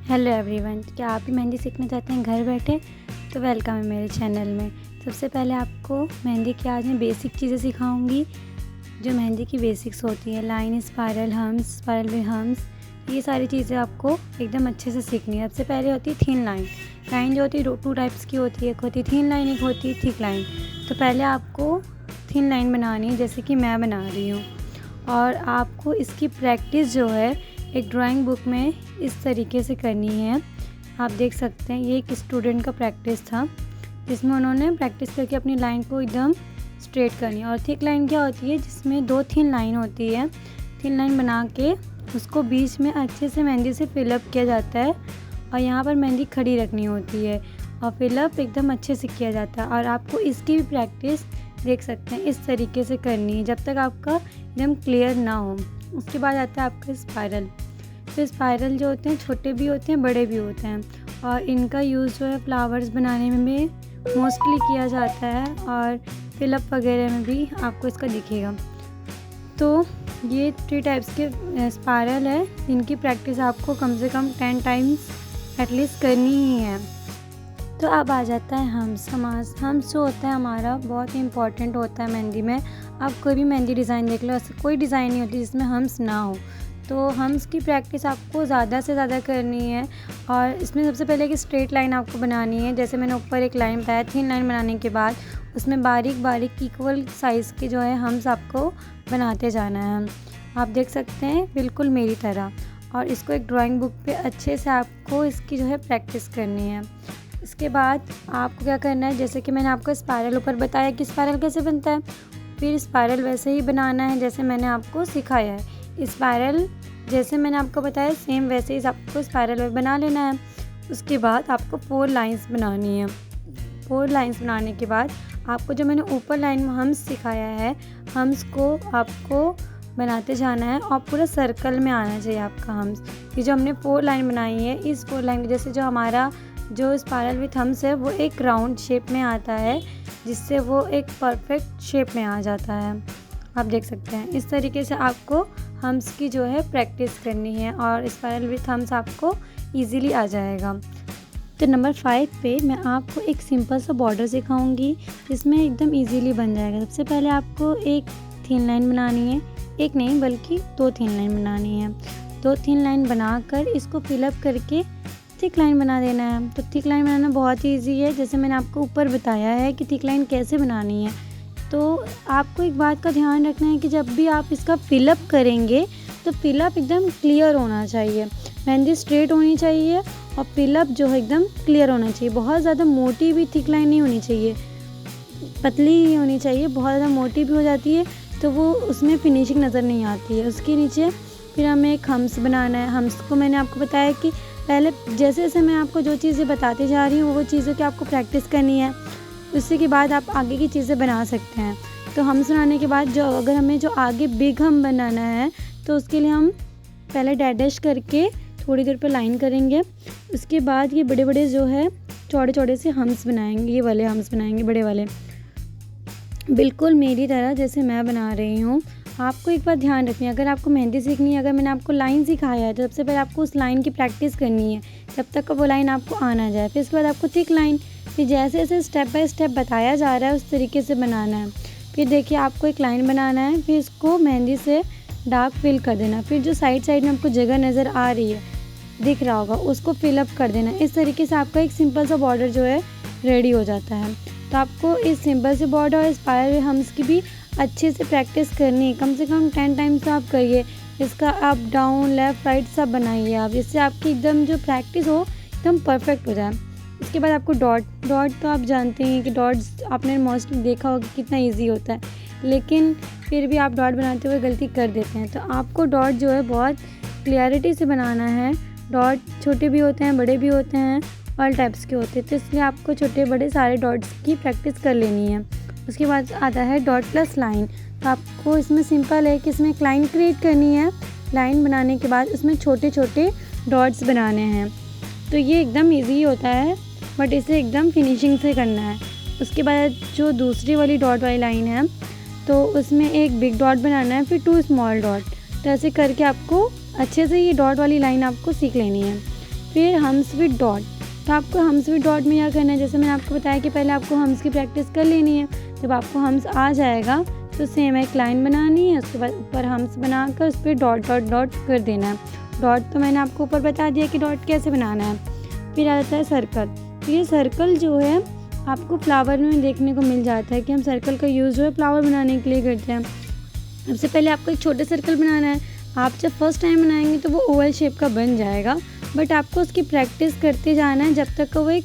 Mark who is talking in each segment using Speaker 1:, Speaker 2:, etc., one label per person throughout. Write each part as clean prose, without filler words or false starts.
Speaker 1: Hello everyone, क्या आप भी मेहंदी सीखना चाहते हैं घर बैठे? तो वेलकम है मेरे चैनल में। सबसे पहले आपको मेहंदी की आज मैं बेसिक चीज़ें सिखाऊंगी जो मेहंदी की बेसिक्स होती है। Line, spiral, hums, spiral with hums, ये सारी चीज़ें आपको एकदम अच्छे से सीखनी है। सबसे पहले होती है थिन लाइन। लाइन जो होती है टू टाइप्स की होती है, एक होती है थिन लाइन, एक होती है थिक लाइन। तो पहले आपको थिन लाइन बनानी है जैसे कि मैं बना रही हूँ, और आपको इसकी प्रैक्टिस जो है एक ड्राइंग बुक में इस तरीके से करनी है। आप देख सकते हैं ये एक स्टूडेंट का प्रैक्टिस था जिसमें उन्होंने प्रैक्टिस करके अपनी लाइन को एकदम स्ट्रेट करनी है। और थिक लाइन क्या होती है, जिसमें दो थिन लाइन होती है। थिन लाइन बना के उसको बीच में अच्छे से मेहंदी से फिलअप किया जाता है, और यहाँ पर मेहंदी खड़ी रखनी होती है और फिलअप एकदम अच्छे से किया जाता है। और आपको इसकी भी प्रैक्टिस देख सकते हैं इस तरीके से करनी है जब तक आपका एकदम क्लियर ना हो। उसके बाद आता है आपका स्पाइरल। तो स्पाइरल जो होते हैं छोटे भी होते हैं, बड़े भी होते हैं, और इनका यूज़ जो है फ्लावर्स बनाने में भी मोस्टली किया जाता है, और फिलअप वगैरह में भी आपको इसका दिखेगा। तो ये 3 टाइप्स के स्पाइरल है, इनकी प्रैक्टिस आपको कम से कम 10 टाइम्स एटलीस्ट करनी ही है। तो अब आ जाता है हम्स। हम्स जो होता है हमारा बहुत ही इम्पॉर्टेंट होता है मेहंदी में। आप कोई भी मेहंदी डिज़ाइन देख लो, ऐसे कोई डिज़ाइन नहीं होती जिसमें हम्स ना हो। तो हम्स की प्रैक्टिस आपको ज़्यादा से ज़्यादा करनी है, और इसमें सबसे पहले एक स्ट्रेट लाइन आपको बनानी है। जैसे मैंने ऊपर एक लाइन बताया, थिन लाइन बनाने के बाद उसमें बारीक बारीक इक्वल साइज़ के जो है हम्स आपको बनाते जाना है। आप देख सकते हैं बिल्कुल मेरी तरह, और इसको एक ड्राइंग बुक पे अच्छे से आपको इसकी जो है प्रैक्टिस करनी है। इसके बाद आपको क्या करना है, जैसे कि मैंने आपको स्पाइरल ऊपर बताया कि स्पाइरल कैसे बनता है, फिर स्पाइरल वैसे ही बनाना है जैसे मैंने आपको सिखाया है। स्पाइरल जैसे मैंने आपको बताया सेम वैसे ही आपको स्पाइरल बना लेना है। उसके बाद आपको 4 लाइंस बनानी है। 4 लाइंस बनाने के बाद आपको जो मैंने ऊपर लाइन में हम्स सिखाया है, हम्स को आपको बनाते जाना है और पूरा सर्कल में आना चाहिए आपका हम्स। ये जो हमने 4 लाइन बनाई है, इस 4 लाइन की जैसे जो हमारा जो स्पाइरल विथ हम्स है वो एक राउंड शेप में आता है, जिससे वो एक परफेक्ट शेप में आ जाता है। आप देख सकते हैं इस तरीके से आपको हम्स की जो है प्रैक्टिस करनी है, और स्पाइरल विथ हम्स आपको इजीली आ जाएगा। तो नंबर 5 पे मैं आपको एक सिंपल सा बॉर्डर सिखाऊंगी जिसमें एकदम इजीली बन जाएगा। सबसे पहले आपको एक थिन लाइन बनानी है, एक नहीं बल्कि 2 थिन लाइन बनानी है। 2 थिन लाइन बनाकर इसको फिलअप करके थिक लाइन बना देना है। तो थिक लाइन बनाना बहुत ही ईजी है, जैसे मैंने आपको ऊपर बताया है कि थिक लाइन कैसे बनानी है। तो आपको एक बात का ध्यान रखना है कि जब भी आप इसका फिलअप करेंगे तो फिलअप एकदम क्लियर होना चाहिए, मेहंदी स्ट्रेट होनी चाहिए, और फिलअप जो है एकदम क्लियर होना चाहिए। बहुत ज़्यादा मोटी भी थिक लाइन नहीं होनी चाहिए, पतली ही होनी चाहिए। बहुत ज़्यादा मोटी भी हो जाती है तो वो उसमें फिनिशिंग नज़र नहीं आती है। उसके नीचे फिर हमें एक हम्स बनाना है। हम्स को मैंने आपको बताया कि पहले जैसे जैसे मैं आपको जो चीज़ें बताती जा रही हूँ वो चीज़ों की आपको प्रैक्टिस करनी है, उससे के बाद आप आगे की चीज़ें बना सकते हैं। तो हम्स बनाने के बाद जो अगर हमें जो आगे बिग हम बनाना है तो उसके लिए हम पहले डैश करके थोड़ी देर पर लाइन करेंगे। उसके बाद ये बड़े बड़े जो है चौड़े चौड़े से हम्स बनाएंगे, ये वाले हम्स बनाएंगे बड़े वाले, बिल्कुल मेरी तरह जैसे मैं बना रही हूँ। आपको एक बात ध्यान रखनी है, अगर आपको मेहंदी सीखनी है, अगर मैंने आपको लाइन सिखाया है तो सबसे पहले आपको उस लाइन की प्रैक्टिस करनी है जब तक वो लाइन आपको आना जाए। फिर इसके बाद आपको थिक लाइन, फिर जैसे जैसे स्टेप बाय स्टेप बताया जा रहा है उस तरीके से बनाना है। फिर देखिए आपको एक लाइन बनाना है, फिर इसको मेहंदी से डार्क फिल कर देना। फिर जो साइड साइड में आपको जगह नज़र आ रही है, दिख रहा होगा, उसको फिलअप कर देना। इस तरीके से आपका एक सिंपल सा बॉर्डर जो है रेडी हो जाता है। तो आपको इस सिंपल से बॉर्डर और स्पाइरल हम्स की भी अच्छे से प्रैक्टिस करनी है। कम से कम 10 टाइम्स तो आप करिए। इसका अप डाउन लेफ़्ट राइट सब बनाइए आप, जिससे आपकी एकदम जो प्रैक्टिस हो एकदम परफेक्ट हो जाए। इसके बाद आपको डॉट तो आप जानते हैं कि डॉट्स आपने मोस्टली देखा होगा कितना ईजी होता है, लेकिन फिर भी आप डॉट बनाते हुए गलती कर देते हैं। तो आपको डॉट जो है बहुत क्लियरिटी से बनाना है। डॉट छोटे भी होते हैं, बड़े भी होते हैं, ऑल टाइप्स के होते हैं, तो इसलिए आपको छोटे बड़े सारे डॉट्स की प्रैक्टिस कर लेनी है। उसके बाद आता है डॉट प्लस लाइन। तो आपको इसमें सिंपल है कि इसमें एक लाइन क्रिएट करनी है। लाइन बनाने के बाद उसमें छोटे छोटे डॉट्स बनाने हैं। तो ये एकदम इजी होता है, बट इसे एकदम फिनिशिंग से करना है। उसके बाद जो दूसरी वाली डॉट वाली लाइन है तो उसमें एक बिग डॉट बनाना है, फिर 2 स्मॉल डॉट। तो ऐसे करके आपको अच्छे से ये डॉट वाली लाइन आपको सीख लेनी है। फिर हम्स विद डॉट। तो आपको हम्स विद डॉट में क्या करना है, जैसे मैंने आपको बताया कि पहले आपको हम्स की प्रैक्टिस कर लेनी है। जब आपको हम्स आ जाएगा तो सेम एक लाइन बनानी है, उसके बाद ऊपर हम्स बनाकर उस पर डॉट डॉट डॉट कर देना है। डॉट तो मैंने आपको ऊपर बता दिया कि डॉट कैसे बनाना है। फिर आ जाता है सर्कल। तो ये सर्कल जो है आपको फ्लावर में देखने को मिल जाता है कि हम सर्कल का यूज़ जो है फ्लावर बनाने के लिए करते हैं। सबसे पहले आपको एक छोटा सर्कल बनाना है। आप जब फर्स्ट टाइम बनाएंगे तो वो ओवल शेप का बन जाएगा, बट आपको उसकी प्रैक्टिस करते जाना है जब तक वो एक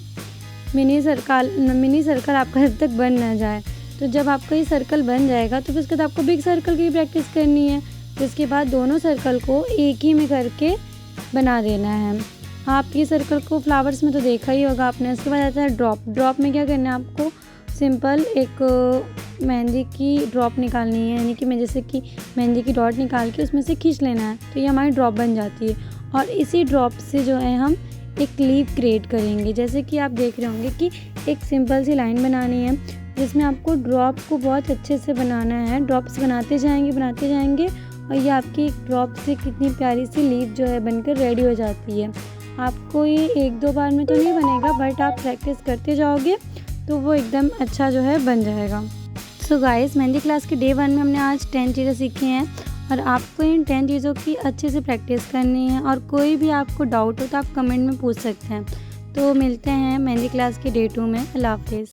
Speaker 1: मिनी सर्कल आपका जब तक बन ना जाए। तो जब आपका ये सर्कल बन जाएगा तो फिर उसके बाद आपको बिग सर्कल की प्रैक्टिस करनी है। तो इसके बाद दोनों सर्कल को एक ही में करके बना देना है। आप ये सर्कल को फ्लावर्स में तो देखा ही होगा आपने। उसके बाद आता है ड्रॉप। ड्रॉप में क्या करना है, आपको सिंपल एक मेहंदी की ड्रॉप निकालनी है, यानी कि मैं जैसे कि मेहंदी की डॉट निकाल के उसमें से खींच लेना है, तो ये हमारी ड्रॉप बन जाती है। और इसी ड्रॉप से जो है हम एक लीफ क्रिएट करेंगे। जैसे कि आप देख रहे होंगे कि एक सिंपल सी लाइन बनानी है जिसमें आपको ड्रॉप को बहुत अच्छे से बनाना है। ड्रॉप्स बनाते जाएंगे और ये आपकी एक ड्रॉप से कितनी प्यारी सी लीफ जो है बनकर रेडी हो जाती है। आपको ये 1-2 बार में तो नहीं बनेगा, बट आप प्रैक्टिस करते जाओगे तो वो एकदम अच्छा जो है बन जाएगा। सो गाइस, मेहंदी क्लास के डे 1 में हमने आज 10 चीज़ें सीखी हैं और आपको इन 10 चीज़ों की अच्छे से प्रैक्टिस करनी है। और कोई भी आपको डाउट हो तो आप कमेंट में पूछ सकते हैं। तो मिलते हैं मेहंदी क्लास के डे 2 में। अल्लाह हाफिज़।